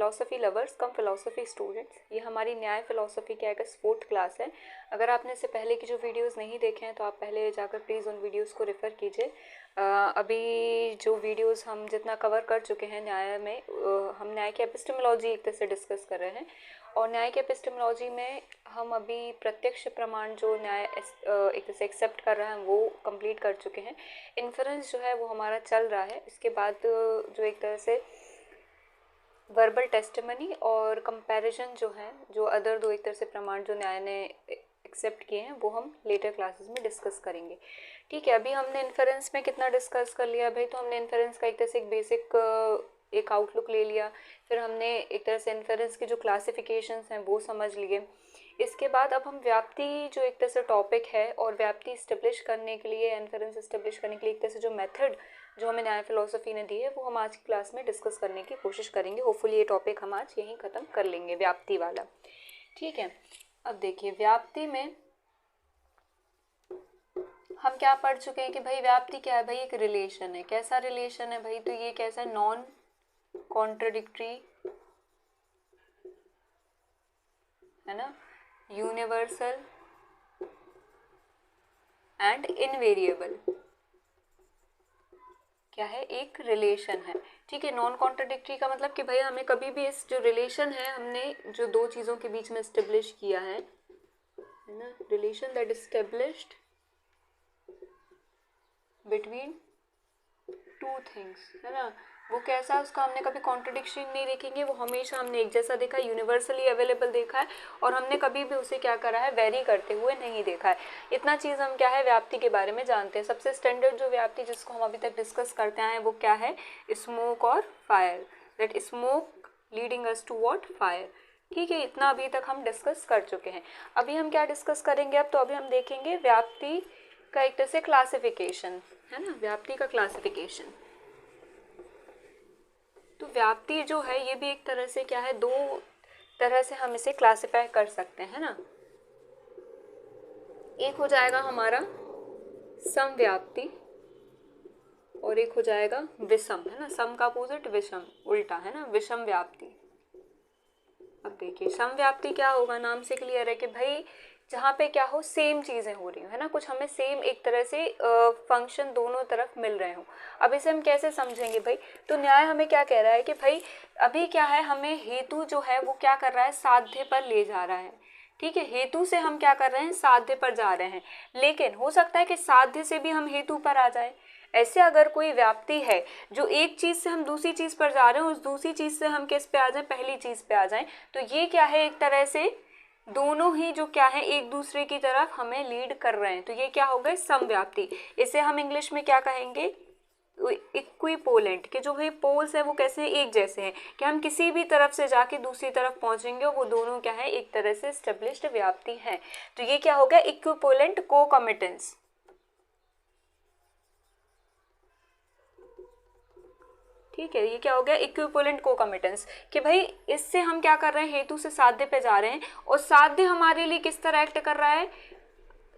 Philosophy lovers कम philosophy students, ये हमारी न्याय फिलोसफी की एक 4th क्लास है। अगर आपने इससे पहले की जो वीडियोस नहीं देखे हैं तो आप पहले जाकर प्लीज़ उन वीडियोस को रेफ़र कीजिए। अभी जो वीडियोस हम जितना कवर कर चुके हैं न्याय में, हम न्याय की एपिस्टेमोलॉजी एक तरह से डिस्कस कर रहे हैं, और न्याय की एपिस्टेमोलॉजी में हम अभी प्रत्यक्ष प्रमाण जो न्याय एक तरह से एक्सेप्ट कर रहे हैं वो कंप्लीट कर चुके हैं। इन्फरेंस जो है वो हमारा चल रहा है। इसके बाद जो एक तरह से वर्बल टेस्टिमनी और कंपैरिजन जो है, जो अदर दो एक तरह से प्रमाण जो न्याय ने एक्सेप्ट किए हैं वो हम लेटर क्लासेस में डिस्कस करेंगे। ठीक है, अभी हमने इन्फरेंस में कितना डिस्कस कर लिया भाई, तो हमने इन्फरेंस का एक तरह से एक बेसिक एक आउटलुक ले लिया, फिर हमने एक तरह से इन्फरेंस की जो क्लासिफिकेशंस हैं वो समझ लिए। इसके बाद अब हम व्याप्ति जो एक तरह से टॉपिक है और व्याप्ति इस्टेब्लिश करने के लिए, इन्फरेंस इस्टेब्लिश करने के लिए एक तरह से जो मेथड जो हमें न्याय फिलोसफी ने दी है वो हम आज की क्लास में डिस्कस करने की कोशिश करेंगे। होपफुली ये टॉपिक हम आज यहीं ख़त्म कर लेंगे, व्याप्ति वाला। ठीक है, अब देखिए व्याप्ति में हम क्या पढ़ चुके हैं कि भाई व्याप्ति क्या है भाई, एक रिलेशन है। कैसा रिलेशन है भाई, तो ये कैसा है, नॉन कॉन्ट्रडिक्टरी है ना, यूनिवर्सल एंड इनवेरिएबल, क्या है, एक रिलेशन है। ठीक है, नॉन कॉन्ट्रडिक्टरी का मतलब कि भाई हमें कभी भी इस जो रिलेशन है हमने जो दो चीज़ों के बीच में एस्टेब्लिश किया है ना, relation that established between two things है ना, वो कैसा, उसका हमने कभी कॉन्ट्रडिक्शन नहीं देखेंगे, वो हमेशा हमने एक जैसा देखा है, यूनिवर्सली अवेलेबल देखा है, और हमने कभी भी उसे क्या करा है, वेरी करते हुए नहीं देखा है। इतना चीज़ हम क्या है व्याप्ति के बारे में जानते हैं। सबसे स्टैंडर्ड जो व्याप्ति जिसको हम अभी तक डिस्कस करते आए हैं वो क्या है, स्मोक और fire, that smoke leading us to what, fire. ठीक है, इतना अभी तक हम डिस्कस कर चुके हैं। अभी हम क्या डिस्कस करेंगे अब, तो अभी हम देखेंगे व्याप्ति का एक तरह से क्लासिफिकेशन है ना, व्याप्ति का क्लासिफिकेशन। तो व्याप्ति जो है ये भी एक तरह से क्या है, दो तरह से हम इसे क्लासिफाई कर सकते हैं ना। एक हो जाएगा हमारा समव्याप्ति और एक हो जाएगा विषम, है ना, सम का अपोजिट विषम, उल्टा है ना, विषम व्याप्ति। अब देखिए समव्याप्ति क्या होगा, नाम से क्लियर है कि भाई जहाँ पे क्या हो, सेम चीज़ें हो रही हो है ना, कुछ हमें सेम एक तरह से फंक्शन दोनों तरफ मिल रहे हो। अब इसे हम कैसे समझेंगे भाई, तो न्याय हमें क्या कह रहा है कि भाई अभी क्या है, हमें हेतु जो है वो क्या कर रहा है, साध्य पर ले जा रहा है। ठीक है, हेतु से हम क्या कर रहे हैं, साध्य पर जा रहे हैं, लेकिन हो सकता है कि साध्य से भी हम हेतु पर आ जाए। ऐसे अगर कोई व्याप्ति है जो एक चीज़ से हम दूसरी चीज़ पर जा रहे हैं, उस दूसरी चीज़ से हम किस पे आ जाएं, पहली चीज़ पे आ जाएं, तो ये क्या है, एक तरह से दोनों ही जो क्या है एक दूसरे की तरफ हमें लीड कर रहे हैं, तो ये क्या हो गए, समव्याप्ति। इसे हम इंग्लिश में क्या कहेंगे, इक्विपोलेंट, के जो भाई पोल्स है वो कैसे हैं, एक जैसे हैं, कि हम किसी भी तरफ से जाके दूसरी तरफ पहुंचेंगे और वो दोनों क्या है, एक तरह से एस्टेब्लिश्ड व्याप्ति है। तो ये क्या हो गया, इक्विपोलेंट कोकमिटेंस। ठीक है, ये क्या हो गया, इक्विपोलेंट कोकमिटेंस, कि भाई इससे हम क्या कर रहे हैं, हेतु से साध्य पे जा रहे हैं, और साध्य हमारे लिए किस तरह एक्ट कर रहा है,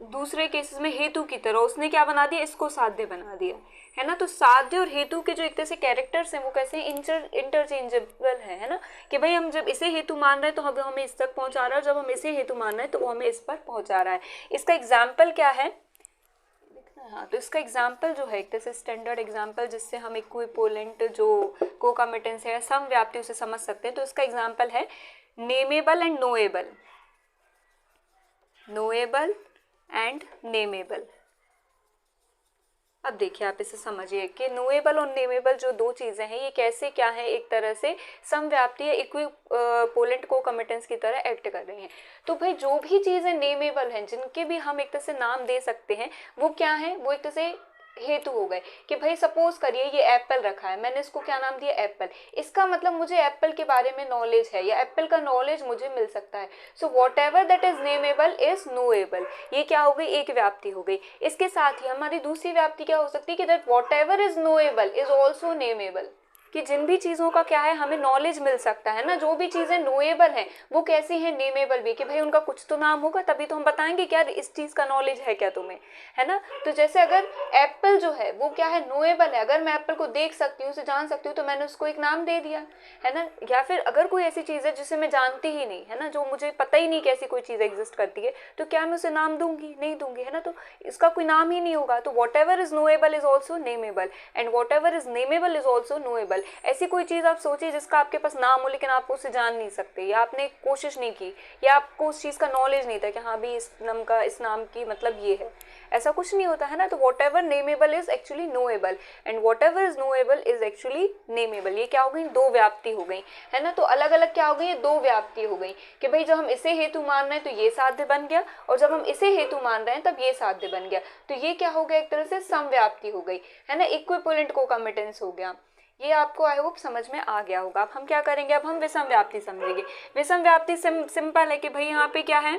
दूसरे केसेस में हेतु की तरह उसने क्या बना दिया, इसको साध्य बना दिया है ना। तो साध्य और हेतु के जो एक तरह से कैरेक्टर्स हैं वो कैसे इंटरचेंजेबल है ना, कि भाई हम जब इसे हेतु मान रहे हैं तो हमें इस तक पहुंचा रहा है, और जब हम इसे हेतु मान रहे हैं तो वो हमें इस पर पहुंचा रहा है। इसका एग्जाम्पल क्या है, हाँ, तो इसका एग्जाम्पल जो है एक तरह से स्टैंडर्ड एग्जाम्पल जिससे हम इक्विपोलेंट जो कोकमिटेंस है, समव्याप्ति, उसे समझ सकते हैं। तो इसका एग्जाम्पल है नेमेबल एंड नोएबल, नोएबल एंड नेमेबल। अब देखिए आप इसे समझिए कि नोएबल और नेमेबल जो दो चीज़ें हैं ये कैसे क्या है, एक तरह से समव्याप्ति या इक्विपोलेंट कोकमिटेंस की तरह एक्ट कर रही हैं। तो भाई जो भी चीज़ें नेमेबल हैं, जिनके भी हम एक तरह से नाम दे सकते हैं, वो क्या है, वो एक तरह से हेतु हो गए। कि भाई सपोज करिए ये एप्पल रखा है, मैंने इसको क्या नाम दिया, एप्पल। इसका मतलब मुझे एप्पल के बारे में नॉलेज है, या एप्पल का नॉलेज मुझे मिल सकता है। So whatever that is nameable is knowable. ये क्या हो गई, एक व्याप्ति हो गई। इसके साथ ही हमारी दूसरी व्याप्ति क्या हो सकती है कि that whatever is knowable is also nameable. कि जिन भी चीज़ों का क्या है हमें नॉलेज मिल सकता है ना, जो भी चीज़ें नोएबल हैं वो कैसी हैं, नेमेबल भी, कि भाई उनका कुछ तो नाम होगा तभी तो हम बताएंगे क्या इस चीज़ का नॉलेज है क्या तुम्हें, है ना। तो जैसे अगर एप्पल जो है वो क्या है, नोएबल है, अगर मैं एप्पल को देख सकती हूँ, उसे जान सकती हूँ, तो मैंने उसको एक नाम दे दिया, है ना। या फिर अगर कोई ऐसी चीज़ है जिसे मैं जानती ही नहीं, है ना, जो मुझे पता ही नहीं कि ऐसी कोई चीज़ एग्जिस्ट करती है, तो क्या मैं उसे नाम दूंगी, नहीं दूंगी, है ना। तो इसका कोई नाम ही नहीं होगा। तो whatever is knowable is also nameable and whatever is nameable is also knowable. ऐसी कोई चीज़ आप सोचिए जिसका आपके पास नाम हो लेकिन आप उसे जान नहीं सकते, या आपने कोशिश नहीं की, या आपको उस चीज़ का नॉलेज नहीं था कि हाँ भी इस नाम की मतलब ये है, ऐसा कुछ नहीं होता, है ना। तो whatever nameable is actually knowable and whatever is knowable is actually nameable. ये क्या हो गई, दो व्याप्ति हो गई, है ना। तो अलग अलग क्या हो गई, दो व्याप्ति हो गई, कि भाई जब हम इसे हेतु मान रहे हैं तो ये साध्य बन गया, और जब हम इसे हेतु मान रहे हैं तब ये साध्य बन गया। तो ये क्या हो गया, एक तरह से समव्याप्ति हो गई, है ना, इक्विपोलेंट कोकमिटेंस हो गया। ये आपको आई होप समझ में आ गया होगा। अब हम क्या करेंगे, अब हम विषम व्याप्ति समझेंगे। विषम व्याप्ति सिंपल है कि भाई यहाँ पे क्या है,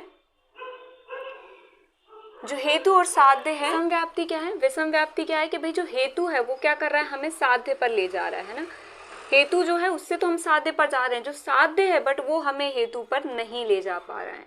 जो हेतु और साध्य है। विषम व्याप्ति क्या है, विषम व्याप्ति क्या है कि भाई जो हेतु है वो क्या कर रहा है, हमें साध्य पर ले जा रहा है ना। हेतु जो है उससे तो हम साध्य पर जा रहे हैं, जो साध्य है बट वो हमें हेतु पर नहीं ले जा पा रहा है,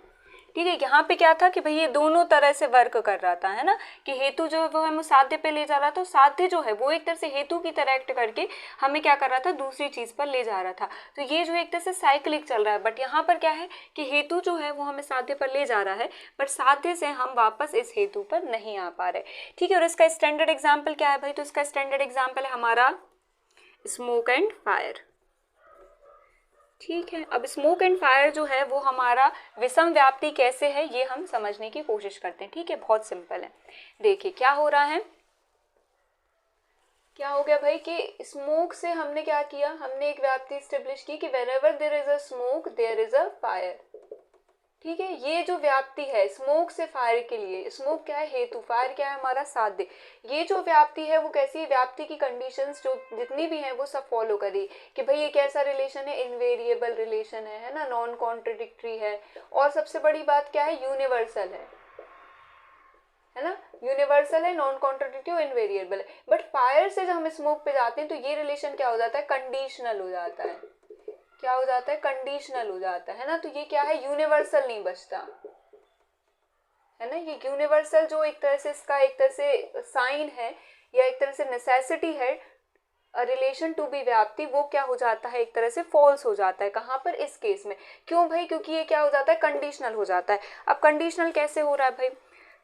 ठीक है। यहाँ पे क्या था कि भाई ये दोनों तरह से वर्क कर रहा था, है ना, कि हेतु जो है वो हमें साध्य पे ले जा रहा था, तो साध्य जो है वो एक तरह से हेतु की तरह एक्ट करके हमें क्या कर रहा था, दूसरी चीज पर ले जा रहा था। तो ये जो एक तरह से साइक्लिक चल रहा है, बट यहाँ पर क्या है कि हेतु जो है वो हमें साध्य पर ले जा रहा है, बट साध्य से हम वापस इस हेतु पर नहीं आ पा रहे, ठीक है। और इसका स्टैंडर्ड एग्जाम्पल क्या है भाई, तो इसका स्टैंडर्ड एग्जाम्पल है हमारा स्मोक एंड फायर, ठीक है। अब स्मोक एंड फायर जो है वो हमारा विषम व्याप्ति कैसे है ये हम समझने की कोशिश करते हैं, ठीक है। बहुत सिंपल है, देखिए क्या हो रहा है, क्या हो गया भाई कि स्मोक से हमने क्या किया, हमने एक व्याप्ति स्टेब्लिश की कि whenever there is a smoke there is a fire, ठीक है। ये जो व्याप्ति है स्मोक से फायर के लिए, स्मोक क्या है हेतु, फायर क्या है हमारा साध्य, ये जो व्याप्ति है वो कैसी है, व्याप्ति की कंडीशंस जो जितनी भी हैं वो सब फॉलो करी, कि भाई ये कैसा रिलेशन है, इनवेरिएबल रिलेशन है ना, नॉन कॉन्ट्रडिक्टरी है, और सबसे बड़ी बात क्या है, यूनिवर्सल है ना, यूनिवर्सल है, नॉन कॉन्ट्रडिक्टिव, इनवेरिएबल है। बट फायर से जब हम स्मोक पे जाते हैं तो ये रिलेशन क्या हो जाता है, कंडीशनल हो जाता है, क्या हो जाता है, कंडीशनल हो जाता है ना। तो ये क्या है, यूनिवर्सल नहीं बचता, है ना। ये यूनिवर्सल जो एक तरह से इसका एक तरह से साइन है या एक तरह से नेसेसिटी है, रिलेशन टू बी व्याप्ति, वो क्या हो जाता है, एक तरह से फॉल्स हो जाता है। कहाँ पर, इस केस में। क्यों भाई, क्योंकि ये क्या हो जाता है, कंडीशनल हो जाता है। अब कंडीशनल कैसे हो रहा है भाई,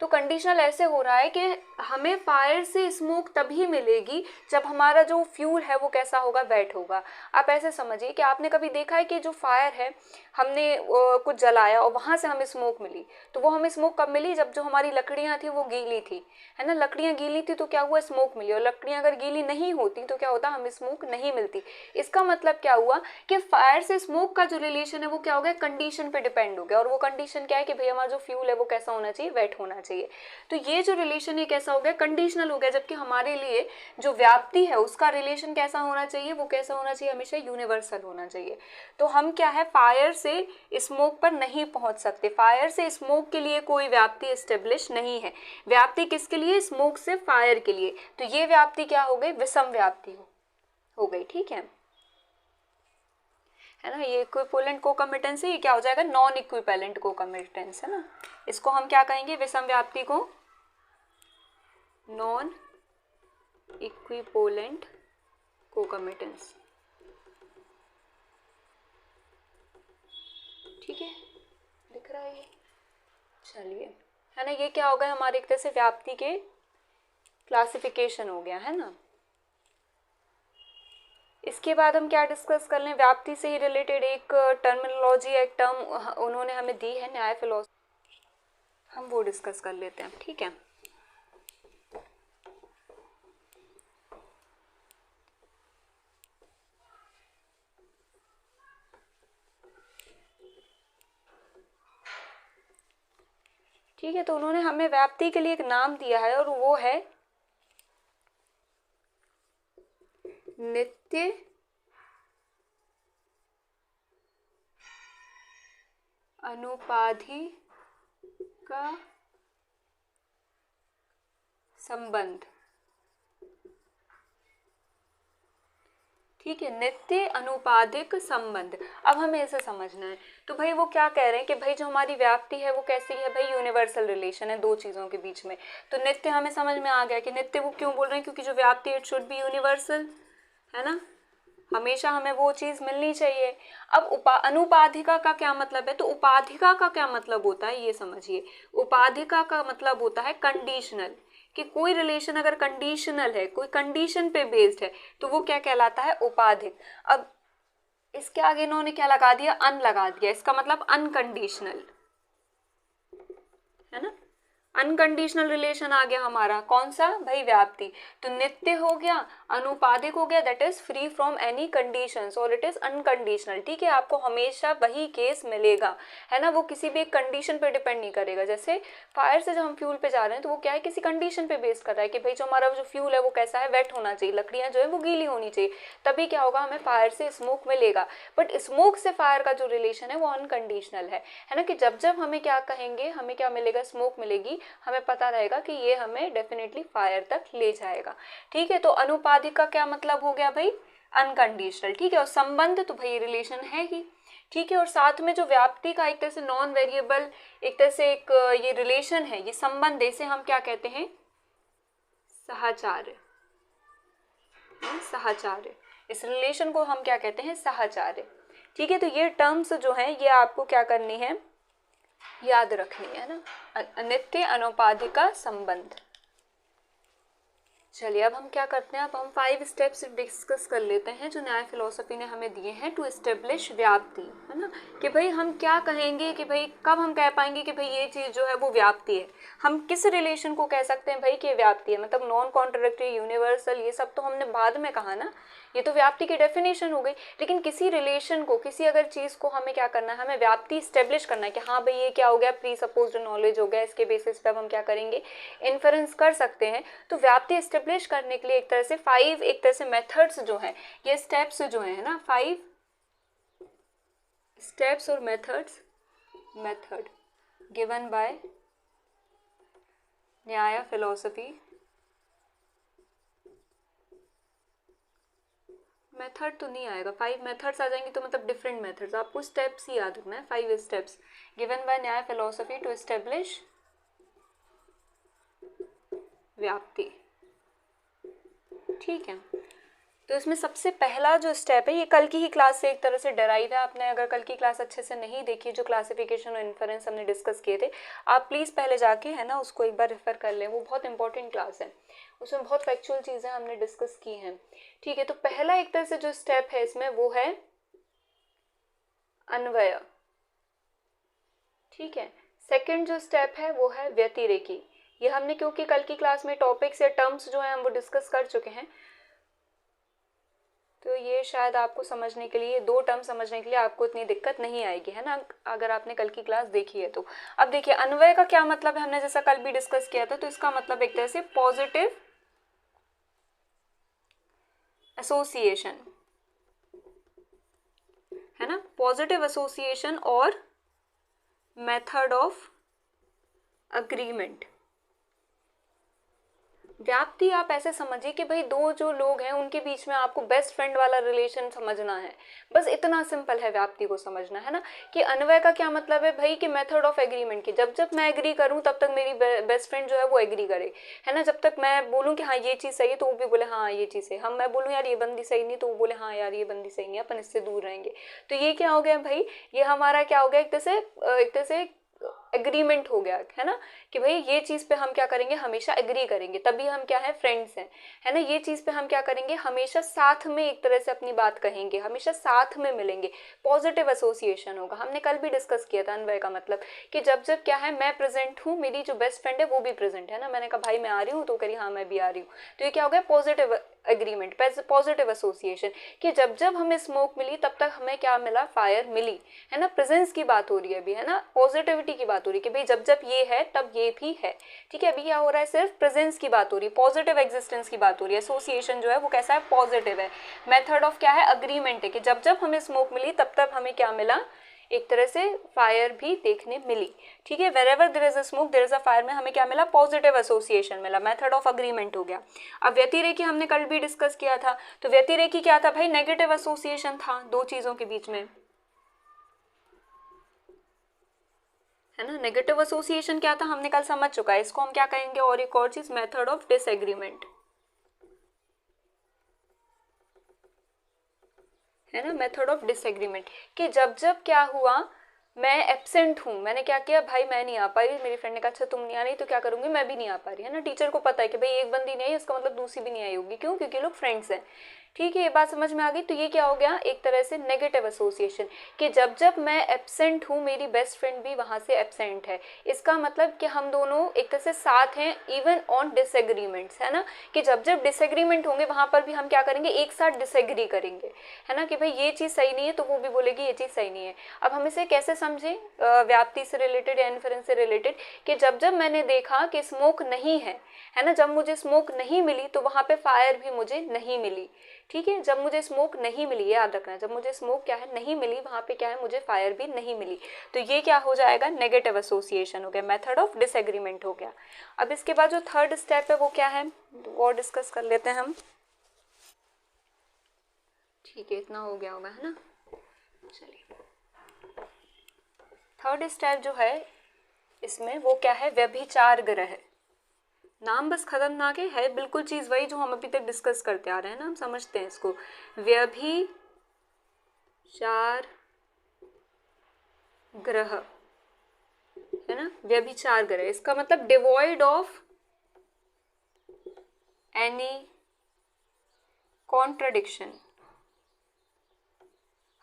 तो कंडीशनल ऐसे हो रहा है कि हमें फायर से स्मोक तभी मिलेगी जब हमारा जो फ्यूल है वो कैसा होगा, वेट होगा। आप ऐसे समझिए कि आपने कभी देखा है कि जो फायर है हमने कुछ जलाया और वहां से हमें स्मोक मिली, तो वो हमें स्मोक कब मिली, जब जो हमारी लकड़ियां थी वो गीली थी, है ना, लकड़ियां गीली थी तो क्या हुआ, स्मोक मिली, और लकड़ियां अगर गीली नहीं होती तो क्या होता, हमें स्मोक नहीं मिलती। इसका मतलब क्या हुआ कि फायर से स्मोक का जो रिलेशन है वो क्या हो गया, कंडीशन पे डिपेंड हो गया, और वो कंडीशन क्या है कि भाई हमारा जो फ्यूल है वो कैसा होना चाहिए, वेट होना चाहिए। तो ये जो रिलेशन है कैसा हो गया, कंडीशनल हो गया, जबकि हमारे लिए जो व्याप्ति है उसका रिलेशन कैसा होना चाहिए, वो कैसा होना चाहिए, हमेशा यूनिवर्सल होना चाहिए। तो हम क्या है, फायर से स्मोक पर नहीं पहुंच सकते, फायर से स्मोक के लिए कोई व्याप्ति एस्टेब्लिश नहीं है। व्याप्ति किसके लिए, स्मोक से फायर के लिए। तो ये व्याप्ति क्या हो गई, विषम व्याप्ति हो गई, ठीक है ना। ये इक्विपोलेंट कोकमिटेंस है, ये क्या हो जाएगा, नॉन इक्विवेलेंट कोकमिटेंस है ना। इसको हम क्या कहेंगे, विषम व्याप्ति को नॉन इक्विपोलेंट कोकमिटेंस, ठीक है, दिख रहा है ये, चलिए, है ना। ये क्या हो गया, हमारे एक तरह से व्याप्ति के क्लासिफिकेशन हो गया, है ना। इसके बाद हम क्या डिस्कस कर लें, व्याप्ति से ही रिलेटेड एक टर्मिनोलॉजी, एक टर्म उन्होंने हमें दी है न्याय फिलॉसफी, हम वो डिस्कस कर लेते हैं, ठीक है। ठीक है, तो उन्होंने हमें व्याप्ति के लिए एक नाम दिया है और वो है नित्य अनुपाधि का संबंध। ठीक है, नित्य अनुपादिक संबंध। अब हमें इसे समझना है। तो भाई वो क्या कह रहे हैं कि भाई जो हमारी व्याप्ति है वो कैसी है भाई, यूनिवर्सल रिलेशन है दो चीज़ों के बीच में। तो नित्य हमें समझ में आ गया कि नित्य वो क्यों बोल रहे हैं, क्योंकि जो व्याप्ति इट शुड बी यूनिवर्सल, है ना, हमेशा हमें वो चीज़ मिलनी चाहिए। अब अनुपाधिका का क्या मतलब है, तो उपाधिका का क्या मतलब होता है ये समझिए। उपाधिका का मतलब होता है कंडीशनल, कि कोई रिलेशन अगर कंडीशनल है, कोई कंडीशन पे बेस्ड है, तो वो क्या कहलाता है, उपाधिक। अब इसके आगे इन्होंने क्या लगा दिया, अन लगा दिया, इसका मतलब अनकंडीशनल, है ना। अनकंडीशनल रिलेशन आ गया हमारा, कौन सा भाई, व्याप्ति। तो नित्य हो गया, अनुपादिक हो गया, that is free from any conditions, और इट इज अनकंडीशनल। ठीक है, आपको हमेशा वही केस मिलेगा, है ना, वो किसी भी एक कंडीशन पे डिपेंड नहीं करेगा। जैसे फायर से जब हम फ्यूल पे जा रहे हैं तो वो क्या है, किसी कंडीशन पे बेस्ड कर रहा है कि भाई जो हमारा जो फ्यूल है वो कैसा है, वेट होना चाहिए, लकड़ियां जो है वो गीली होनी चाहिए, तभी क्या होगा, हमें फायर से स्मोक मिलेगा। बट स्मोक से फायर का जो रिलेशन है वो अनकंडीशनल है ना, कि जब जब हमें क्या कहेंगे, हमें क्या मिलेगा, स्मोक मिलेगी, हमें पता रहेगा कि ये हमें डेफिनेटली फायर तक ले जाएगा। ठीक है, तो अनुपाधिक का क्या मतलब हो गया भाई, अनकंडीशनल। ठीक है, और संबंध तो भाई रिलेशन है ही। ठीक है, और साथ में जो व्याप्ति का एक तरह से नॉन वेरिएबल, एक तरह से एक ये रिलेशन है, ये संबंध, इसे हम क्या कहते हैं, सहचार्य। सहचार्य, इस रिलेशन को हम क्या कहते हैं, सहचार्य। ठीक है, तो ये टर्म्स जो हैं ये आपको क्या करनी है, याद रखनी है ना, नित्य अनुपाधिका संबंध। चलिए अब हम क्या करते हैं, अब हम 5 स्टेप्स डिस्कस कर लेते हैं जो न्याय फिलोसफी ने हमें दिए हैं टू एस्टेब्लिश व्याप्ति, है ना, कि भाई हम क्या कहेंगे, कि भाई कब हम कह पाएंगे कि भाई ये चीज़ जो है वो व्याप्ति है। हम किस रिलेशन को कह सकते हैं भाई कि व्याप्ति है, मतलब नॉन कॉन्ट्राडिक्टरी, यूनिवर्सल, ये सब तो हमने बाद में कहा ना, ये तो व्याप्ति की डेफिनेशन हो गई। लेकिन किसी रिलेशन को, किसी अगर चीज़ को हमें क्या करना है, हमें व्याप्ति स्टेब्लिश करना है कि हाँ भाई ये क्या हो गया, प्री सपोज्ड नॉलेज हो गया, इसके बेसिस पे हम क्या करेंगे, इन्फरेंस कर सकते हैं। तो व्याप्ति एस्टेब्लिश करने के लिए एक तरह से 5 एक तरह से मेथड्स जो हैं, ये स्टेप्स जो हैं, है ना, 5 स्टेप्स और मेथड्स, मेथड गिवन बाय न्याय फिलोसफी। मेथड तो नहीं आएगा, 5 मेथड्स आ जाएंगे तो मतलब डिफरेंट मेथड्स, आपको स्टेप्स ही याद रखना है, 5 स्टेप्स गिवन बाय न्याय फिलोसफी टू एस्टेब्लिश व्याप्ति। ठीक है, तो इसमें सबसे पहला जो स्टेप है, ये कल की ही क्लास से एक तरह से डराइव है। आपने अगर कल की क्लास अच्छे से नहीं देखी, जो क्लासिफिकेशन और इन्फरेंस हमने डिस्कस किए थे, आप प्लीज़ पहले जाके, है ना, उसको एक बार रेफर कर लें, वो बहुत इंपॉर्टेंट क्लास है, उसमें बहुत फैक्चुअल चीज़ें हमने डिस्कस की हैं। ठीक है, तो पहला एक तरह से जो स्टेप है इसमें वो है अन्वय। ठीक है, सेकंड जो स्टेप है वो है व्यतिरेकी। ये हमने क्योंकि कल की क्लास में टॉपिक्स या टर्म्स जो हैं हम वो डिस्कस कर चुके हैं, तो ये शायद आपको समझने के लिए, 2 टर्म समझने के लिए आपको इतनी दिक्कत नहीं आएगी, है ना, अगर आपने कल की क्लास देखी है तो। अब देखिए अन्वय का क्या मतलब है, हमने जैसा कल भी डिस्कस किया था, तो इसका मतलब एक तरह से पॉजिटिव एसोसिएशन, है ना, पॉजिटिव एसोसिएशन और मेथड ऑफ अग्रीमेंट। व्याप्ति आप ऐसे समझिए कि भाई दो जो लोग हैं उनके बीच में आपको बेस्ट फ्रेंड वाला रिलेशन समझना है, बस इतना सिंपल है व्याप्ति को समझना, है ना। कि अन्वय का क्या मतलब है भाई, कि मेथड ऑफ एग्रीमेंट की, जब जब मैं एग्री करूं तब तक मेरी बेस्ट फ्रेंड जो है वो एग्री करे, है ना। जब तक मैं बोलूं कि हाँ ये चीज़ सही है तो वो भी बोले हाँ ये चीज़ सही, हम मैं बोलूँ यार ये बंदी सही नहीं तो वो बोले हाँ यार ये बंदी सही नहीं, अपन इससे दूर रहेंगे। तो ये क्या हो गया भाई, ये हमारा क्या हो गया, एक तरह से एग्रीमेंट हो गया, है ना, कि भाई ये चीज़ पे हम क्या करेंगे, हमेशा एग्री करेंगे, तभी हम क्या है, फ्रेंड्स हैं, है ना। ये चीज़ पे हम क्या करेंगे, हमेशा साथ में एक तरह से अपनी बात कहेंगे, हमेशा साथ में मिलेंगे, पॉजिटिव एसोसिएशन होगा। हमने कल भी डिस्कस किया था अन्वय का मतलब कि जब जब क्या है, मैं प्रेजेंट हूँ, मेरी जो बेस्ट फ्रेंड है वो भी प्रेजेंट है ना, मैंने कहा भाई मैं आ रही हूँ तो करी हाँ मैं भी आ रही हूँ, तो ये क्या हो गया, पॉजिटिव एग्रीमेंट, पॉजिटिव एसोसिएशन, कि जब जब हमें स्मोक मिली तब तक हमें क्या मिला, फायर मिली, है ना। प्रेजेंस की बात हो रही है अभी, है ना, पॉजिटिविटी की बात हो रही है कि भाई जब जब ये है तब ये भी है। ठीक है, अभी क्या हो रहा है, सिर्फ प्रेजेंस की बात हो रही है, पॉजिटिव एग्जिस्टेंस की बात हो रही है, एसोसिएशन जो है वो कैसा है, पॉजिटिव है। मेथड ऑफ क्या है, अग्रीमेंट है, कि जब जब हमें स्मोक मिली तब तब हमें क्या मिला, एक तरह से फायर भी देखने मिली। ठीक है, wherever there is a smoke there is a fire में हमें क्या मिला, पॉजिटिव एसोसिएशन मिला, मेथड ऑफ अग्रीमेंट हो गया। अब व्यतिरेकी हमने कल भी डिस्कस किया था, तो व्यतिरेकी क्या था भाई, नेगेटिव एसोसिएशन था दो चीजों के बीच में, है ना। नेगेटिव एसोसिएशन क्या था हमने कल समझ चुका है, इसको हम क्या कहेंगे, और एक और चीज मेथड ऑफ डिसएग्रीमेंट, है ना, मेथड ऑफ डिसएग्रीमेंट, कि जब जब क्या हुआ, मैं एब्सेंट हूँ, मैंने क्या किया भाई, मैं नहीं आ पा रही, मेरी फ्रेंड ने कहा अच्छा तुम नहीं आ रही तो क्या करूंगी, मैं भी नहीं आ पा रही, है ना। टीचर को पता है कि भाई एक बंदी नहीं आई, इसका मतलब दूसरी भी नहीं आई होगी, क्यों, क्योंकि लोग फ्रेंड्स हैं। ठीक है, ये बात समझ में आ गई। तो ये क्या हो गया, एक तरह से नेगेटिव एसोसिएशन, कि जब जब मैं एब्सेंट हूँ मेरी बेस्ट फ्रेंड भी वहां से एब्सेंट है, इसका मतलब कि हम दोनों एक तरह से साथ हैं इवन ऑन डिसएग्रीमेंट्स, है ना, कि जब जब डिसएग्रीमेंट होंगे वहां पर भी हम क्या करेंगे, एक साथ डिसएग्री करेंगे, है ना, कि भाई ये चीज सही नहीं है तो वो भी बोलेगी ये चीज सही नहीं है। अब हम इसे कैसे समझें, व्याप्ति से रिलेटेड या इन्फरेंस से रिलेटेड, कि जब जब मैंने देखा कि स्मोक नहीं है ना, जब मुझे स्मोक नहीं मिली तो वहां पे फायर भी मुझे नहीं मिली। ठीक है, जब मुझे स्मोक नहीं मिली, याद रखना, जब मुझे स्मोक क्या है नहीं मिली, वहां पे क्या है, मुझे फायर भी नहीं मिली। तो ये क्या हो जाएगा, नेगेटिव एसोसिएशन हो गया, मेथड ऑफ डिसएग्रीमेंट हो गया। अब इसके बाद जो थर्ड स्टेप है वो क्या है, वो और डिस्कस कर लेते हैं हम। ठीक है, इतना हो गया होगा, है ना। चलिए, थर्ड स्टेप जो है इसमें वो क्या है, व्यभिचार ग्रह। नाम बस खतरनाक है, बिल्कुल चीज वही जो हम अभी तक डिस्कस करते आ रहे हैं ना, हम समझते हैं इसको। व्यभिचार ग्रह, है ना, व्यभिचार ग्रह, इसका मतलब डिवॉइड ऑफ एनी कॉन्ट्रडिक्शन।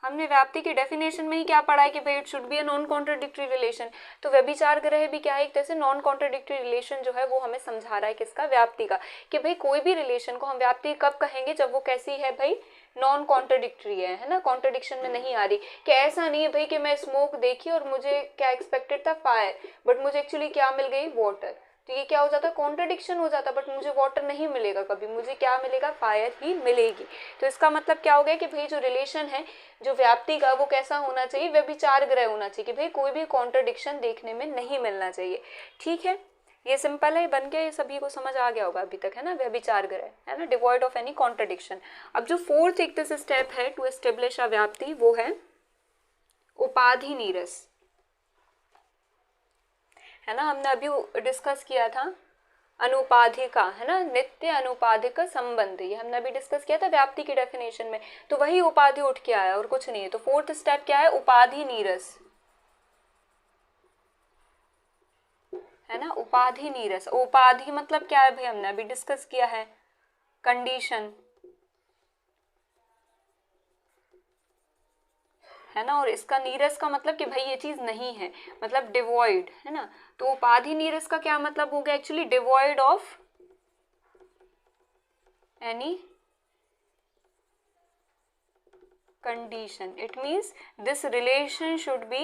हमने व्याप्ति की डेफिनेशन में ही क्या पढ़ा है कि भाई it should be a non contradictory relation, तो व्यभिचार ग्रह भी क्या है, एक तरह से नॉन कॉन्ट्रडिक्टरी रिलेशन जो है वो हमें समझा रहा है किसका, व्याप्ति का, कि भाई कोई भी रिलेशन को हम व्याप्ति कब कहेंगे, जब वो कैसी है भाई, नॉन कॉन्ट्रडिक्टरी है ना, कॉन्ट्रडिक्शन में नहीं आ रही, कि ऐसा नहीं है भाई कि मैं स्मोक देखी और मुझे क्या एक्सपेक्टेड था, फायर, बट मुझे एक्चुअली क्या मिल गई, वाटर, तो ये क्या हो जाता है, कॉन्ट्रडिक्शन हो जाता, बट मुझे वाटर नहीं मिलेगा कभी, मुझे क्या मिलेगा, फायर ही मिलेगी। तो इसका मतलब क्या हो गया कि भाई जो रिलेशन है जो व्याप्ति का, वो कैसा होना चाहिए, व्यभिचार ग्रह होना चाहिए, कि भाई कोई भी कॉन्ट्रडिक्शन देखने में नहीं मिलना चाहिए। ठीक है, ये सिंपल है, बन गया, ये सभी को समझ आ गया होगा अभी तक, है ना, व्यभिचार ग्रह, है ना, डिवॉइड ऑफ एनी कॉन्ट्रडिक्शन। अब जो फोर्थ एक तरह से स्टेप है टू एस्टेब्लिश अ व्याप्ति, वो है उपाधि नीरस, है ना। हमने अभी डिस्कस किया था अनुपाधिका, है ना, नित्य अनुपाधिक संबंध, ये हमने अभी डिस्कस किया था व्याप्ति की डेफिनेशन में, तो वही उपाधि उठ के आया और कुछ नहीं है। तो फोर्थ स्टेप क्या है, उपाधि नीरस, है ना, उपाधि नीरस। उपाधि मतलब क्या है भाई, हमने अभी डिस्कस किया है, कंडीशन, है ना, और इसका नीरस का मतलब कि भाई ये चीज नहीं है, मतलब डिवॉइड, है ना। तो उपाधि नीरस का क्या मतलब हो गया, actually devoid of any condition. It means this relation should be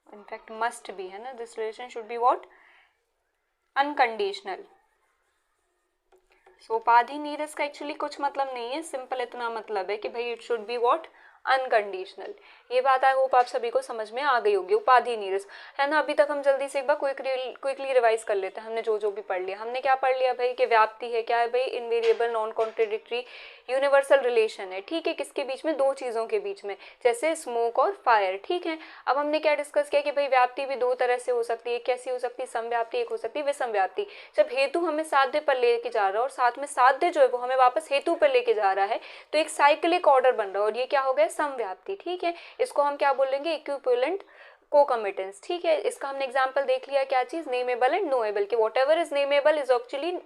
in fact must be, है ना, this relation should be what, unconditional. So उपाधि नीरस का एक्चुअली कुछ मतलब नहीं है, सिंपल इतना मतलब है कि भाई it should be what, unconditional. ये बात आई होप आप सभी को समझ में आ गई होगी, उपाधि नीरस, है ना। अभी तक हम जल्दी से एक बार क्विकली रिवाइज कर लेते हैं, हमने जो जो भी पढ़ लिया, हमने क्या पढ़ लिया भाई, कि व्याप्ति है क्या है भाई, invariable non contradictory universal relation है, ठीक है, किसके बीच में, दो चीजों के बीच में, जैसे स्मोक और फायर, ठीक है। अब हमने क्या डिस्कस किया कि भाई व्याप्ति भी दो तरह से हो सकती है, कैसी हो सकती है, समव्याप्ति, एक हो सकती है विषम व्याप्ति। जब हेतु हमें साध्य पर लेके जा रहा है और साथ में साध्य जो है वो हमें वापस हेतु पर लेके जा रहा है, तो एक साइक्लिक ऑर्डर बन रहा है, और ये क्या हो गया, समव्याप्ति, ठीक है। इसको हम क्या बोलेंगे, इक्विवेलेंट कोकमिटेंस, ठीक है। इसका हमने एग्जांपल देख लिया, क्या चीज, नेमेबल एंड नोएबल, कि whatever is nameable is actually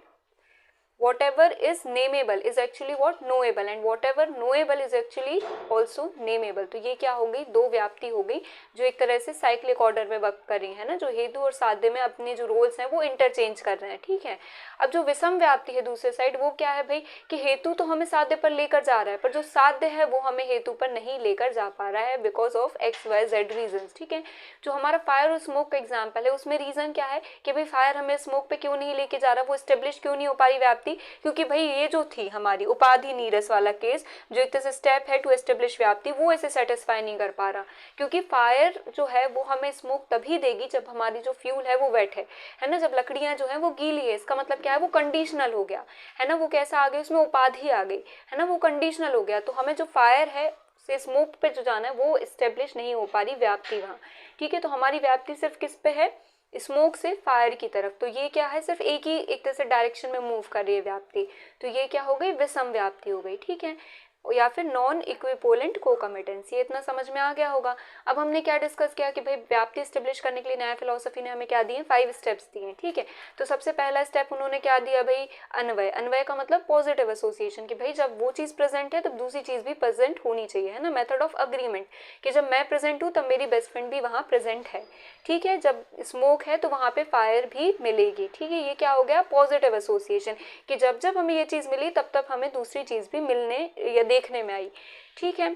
whatever is nameable is actually what, knowable, and whatever knowable is actually also nameable। तो ये क्या हो गई, दो व्याप्ति हो गई जो एक तरह से साइक्लिक ऑर्डर में वर्क कर रही है ना, जो हेतु और साध्य में अपने जो रोल्स हैं वो इंटरचेंज कर रहे हैं, ठीक है। अब जो विषम व्याप्ति है दूसरे साइड, वो क्या है भाई, कि हेतु तो हमें साध्य पर लेकर जा रहा है, पर जो साध्य है वो हमें हेतु पर नहीं लेकर जा पा रहा है बिकॉज ऑफ XYZ रीजन, ठीक है। जो हमारा फायर और स्मोक का एग्जाम्पल है, उसमें रीजन क्या है कि भाई फायर हमें स्मोक पे क्यों नहीं लेके जा रहा, वो स्टेब्लिश क्यों नहीं हो पा रही व्याप्ति, पाती, क्योंकि भाई ये जो थी हमारी उपाधि नीरस वाला केस, जो एक तरह से स्टेप है टू एस्टेब्लिश व्याप्ति, वो ऐसे सेटिस्फाई नहीं कर पा रहा, क्योंकि फायर जो है वो हमें स्मोक तभी देगी जब हमारी जो फ्यूल है वो वेट है ना, जब लकड़ियां जो है वो गीली है। इसका मतलब क्या है, वो कंडीशनल हो गया है ना, वो कैसा आ गया, उसमें उपाधि आ गई है ना, वो कंडीशनल हो गया। तो हमें जो फायर है से स्मोक पे जो जाना है वो इस्टेब्लिश नहीं हो पा रही व्याप्ति वहाँ, ठीक है। तो हमारी व्याप्ति सिर्फ किस पे है, स्मोक से फायर की तरफ। तो ये क्या है, सिर्फ एक ही एक तरह से डायरेक्शन में मूव कर रही है व्याप्ति, तो ये क्या हो गई, विषम व्याप्ति हो गई, ठीक है, या फिर नॉन इक्विपोलेंट कोकमिटेंस। ये इतना समझ में आ गया होगा। अब हमने क्या डिस्कस किया कि भाई व्याप्ति स्टेब्लिश करने के लिए न्याय फिलोसफी ने हमें क्या दिए, 5 स्टेप्स दिए, ठीक है। तो सबसे पहला स्टेप उन्होंने क्या दिया भाई, अन्वय। अन्वय का मतलब पॉजिटिव एसोसिएशन, कि भाई जब वो चीज़ प्रेजेंट है तब दूसरी चीज़ भी प्रेजेंट होनी चाहिए, है ना, मेथड ऑफ अग्रीमेंट, कि जब मैं प्रेजेंट हूँ तब मेरी बेस्ट फ्रेंड भी वहाँ प्रेजेंट है, ठीक है। जब स्मोक है तो वहाँ पे फायर भी मिलेगी, ठीक है। ये क्या हो गया, पॉजिटिव एसोसिएशन, कि जब जब हमें ये चीज़ मिली तब तब हमें दूसरी चीज़ भी मिलने या देखने में आई, ठीक है।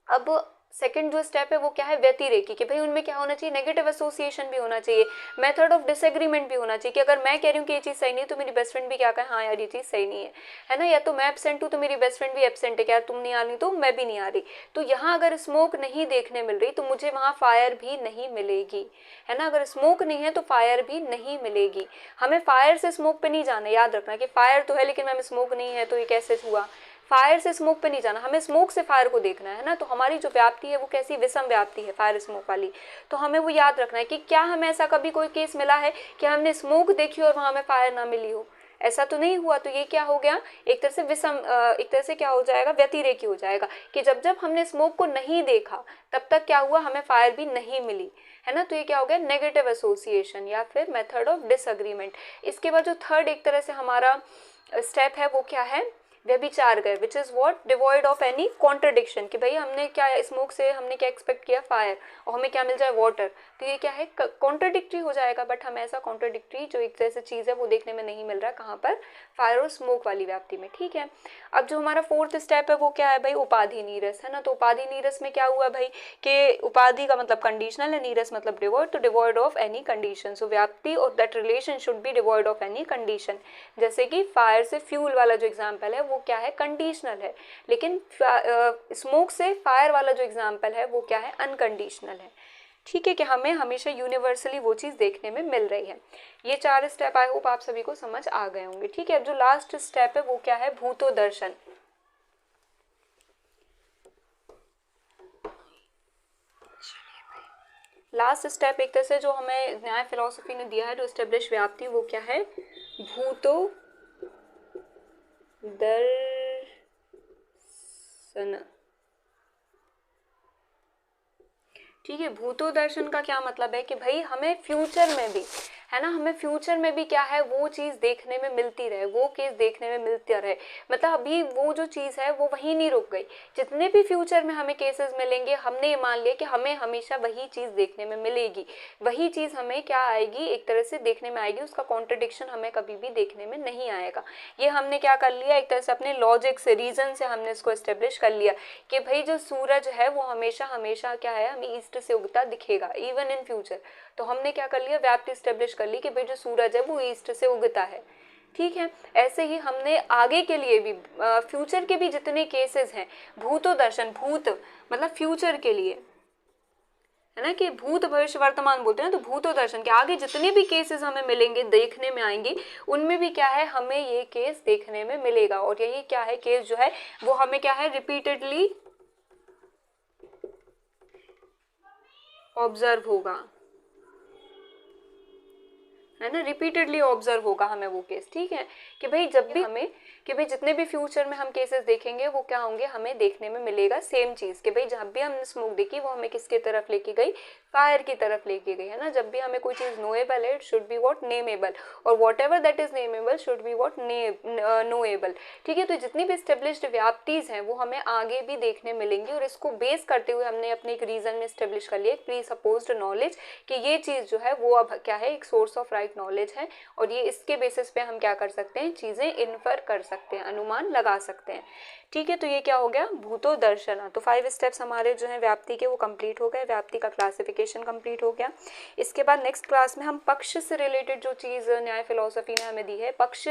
अब सेकंड जो स्टेप है वो क्या है, व्यतिरेकी, कि भाई उनमें क्या होना चाहिए, नेगेटिव एसोसिएशन भी होना चाहिए, मेथड ऑफ डिसएग्रीमेंट भी होना चाहिए, कि अगर मैं कह रही हूँ कि ये चीज़ सही नहीं है तो मेरी बेस्ट फ्रेंड भी क्या कहे, हाँ यार ये चीज़ सही नहीं है ना, या तो मैं एब्सेंट हूँ तो मेरी बेस्ट फ्रेंड भी एब्सेंट है, क्या तुम नहीं आ रही तो मैं भी नहीं आ रही। तो यहाँ अगर स्मोक नहीं देखने मिल रही तो मुझे वहाँ फायर भी नहीं मिलेगी, है ना। अगर स्मोक नहीं है तो फायर भी नहीं मिलेगी। हमें फायर से स्मोक पे नहीं जाना, याद रखना कि फायर तो है लेकिन मैम स्मोक नहीं है, तो ये कैसे हुआ, फायर से स्मोक पे नहीं जाना, हमें स्मोक से फायर को देखना है ना। तो हमारी जो व्याप्ति है वो कैसी, विषम व्याप्ति है फायर स्मोक वाली। तो हमें वो याद रखना है कि क्या हमें ऐसा कभी कोई केस मिला है कि हमने स्मोक देखी और वहाँ हमें फायर ना मिली हो, ऐसा तो नहीं हुआ। तो ये क्या हो गया, एक तरह से विषम, एक तरह से क्या हो जाएगा, व्यतिरेकी हो जाएगा, कि जब जब हमने स्मोक को नहीं देखा तब तक क्या हुआ, हमें फायर भी नहीं मिली, है ना। तो ये क्या हो गया, नेगेटिव एसोसिएशन या फिर मेथड ऑफ डिसएग्रीमेंट। इसके बाद जो थर्ड एक तरह से हमारा स्टेप है वो क्या है, व्यभिचार गए, which is what, devoid of any contradiction, कि भाई हमने क्या स्मोक से हमने क्या एक्सपेक्ट किया, फायर, और हमें क्या मिल जाए, वाटर। तो ये क्या है, कॉन्ट्रडिक्टरी हो जाएगा, बट हमें ऐसा कॉन्ट्रडिक्टरी जो एक तरह से चीज़ है वो देखने में नहीं मिल रहा, कहाँ पर, फायर और स्मोक वाली व्याप्ति में, ठीक है। अब जो हमारा फोर्थ स्टेप है वो क्या है भाई, उपाधि नीरस, है ना। तो उपाधि नीरस में क्या हुआ भाई, कि उपाधि का मतलब कंडीशनल है, नीरस मतलब डिवॉइड, तो डिवॉइड ऑफ एनी कंडीशन। सो व्याप्ति और that relation should be devoid of any condition. जैसे कि फायर से फ्यूल वाला जो एग्जाम्पल है वो क्या है, कंडीशनल है, लेकिन स्मोक से फायर वाला जो एग्जाम्पल है वो क्या है, अनकंडीशनल है, ठीक है, कि हमें हमेशा यूनिवर्सली वो चीज़ देखने में मिल रही है। ये 4 स्टेप आई होप आप सभी को समझ आ गए होंगे, ठीक है। अब जो लास्ट स्टेप है वो क्या है, भूतो दर्शन। लास्ट स्टेप एक तरह से जो हमें न्याय फिलोसफी ने दिया है जो एस्टेब्लिश व्याप्ति, वो क्या है, भूतो दर्शन, ठीक है। भूतो दर्शन का क्या मतलब है कि भाई हमें फ्यूचर में भी, है ना, हमें फ्यूचर में भी क्या है, वो चीज़ देखने में मिलती रहे, वो केस देखने में मिलता रहे। मतलब अभी वो जो चीज़ है वो वहीं नहीं रुक गई, जितने भी फ्यूचर में हमें केसेस मिलेंगे हमने ये मान लिया कि हमें हमेशा वही चीज़ देखने में मिलेगी, वही चीज़ हमें क्या आएगी, एक तरह से देखने में आएगी, उसका कॉन्ट्रडिक्शन हमें कभी भी देखने में नहीं आएगा। ये हमने क्या कर लिया, एक तरह से अपने लॉजिक से, रीज़न से हमने इसको एस्टेब्लिश कर लिया कि भाई जो सूरज है वो हमेशा हमेशा क्या है, हमें ईस्ट से उगता दिखेगा इवन इन फ्यूचर। तो हमने क्या कर लिया, व्याप्ति एस्टेब्लिश कर ली कि भाई जो सूरज है वो ईस्ट से उगता है, ठीक है। ऐसे ही हमने आगे के लिए भी, फ्यूचर के भी जितने केसेस हैं, भूतो दर्शन, भूत मतलब फ्यूचर के लिए, है ना, कि भूत भविष्य वर्तमान बोलते हैं, तो भूतो दर्शन के आगे जितने भी केसेस हमें मिलेंगे, देखने में आएंगे, उनमें भी क्या है, हमें ये केस देखने में मिलेगा। और यही क्या है, केस जो है वो हमें क्या है, रिपीटेडली ऑब्जर्व होगा, है ना, रिपीटेडली ऑब्जर्व होगा हमें वो केस, ठीक है। कि भाई जब भी हमें, कि भाई जितने भी फ्यूचर में हम केसेस देखेंगे वो क्या होंगे, हमें देखने में मिलेगा सेम चीज़, कि भाई जब भी हमने स्मोक देखी वो हमें किसकी तरफ लेके गई, फायर की तरफ लेके गई, है ना। जब भी हमें कोई चीज़ नोएबल है, it should be what, nameable, और whatever that is nameable should be what, knowable, ठीक है। तो जितनी भी स्टेब्लिश्ड व्याप्तीज हैं वो हमें आगे भी देखने मिलेंगी, और इसको बेस करते हुए हमने अपने एक रीजन में स्टेब्लिश कर लिया, प्री सपोज्ड नॉलेज, कि ये चीज़ जो है वो अब क्या है, एक सोर्स ऑफ राइट नॉलेज है, और ये इसके बेसिस पे हम क्या कर सकते हैं, चीज़ें इन्फर कर सकते सकते हैं, अनुमान लगा सकते हैं। ठीक है, तो ये क्या हो गया, भूतो दर्शना। तो 5 स्टेप्स हमारे जो हैं व्याप्ति के वो कंप्लीट हो गए, व्याप्ति का क्लासिफिकेशन कंप्लीट हो गया। इसके बाद नेक्स्ट क्लास में हम पक्ष से रिलेटेड जो चीज़ न्याय फिलोसफी ने हमें दी है, पक्ष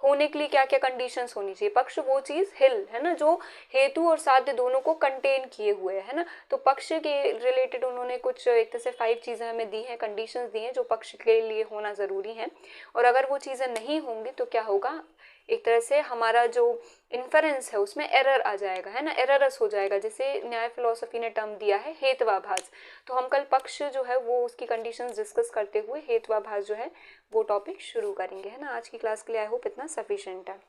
होने के लिए क्या क्या कंडीशंस होनी चाहिए। पक्ष वो चीज़ हिल है ना जो हेतु और साध्य दोनों को कंटेन किए हुए है ना। तो पक्ष के रिलेटेड उन्होंने कुछ एक तरह से 5 चीज़ें हमें दी हैं, कंडीशंस दी हैं जो पक्ष के लिए होना ज़रूरी है। और अगर वो चीज़ें नहीं होंगी तो क्या होगा, एक तरह से हमारा जो इन्फरेंस है उसमें एरर आ जाएगा, है ना, एररस हो जाएगा, जैसे न्याय फिलोसफी ने टर्म दिया है हेत्वाभास। तो हम कल पक्ष जो है वो उसकी कंडीशंस डिस्कस करते हुए हेत्वाभास जो है वो टॉपिक शुरू करेंगे, है ना। आज की क्लास के लिए आई होप इतना सफिशिएंट है।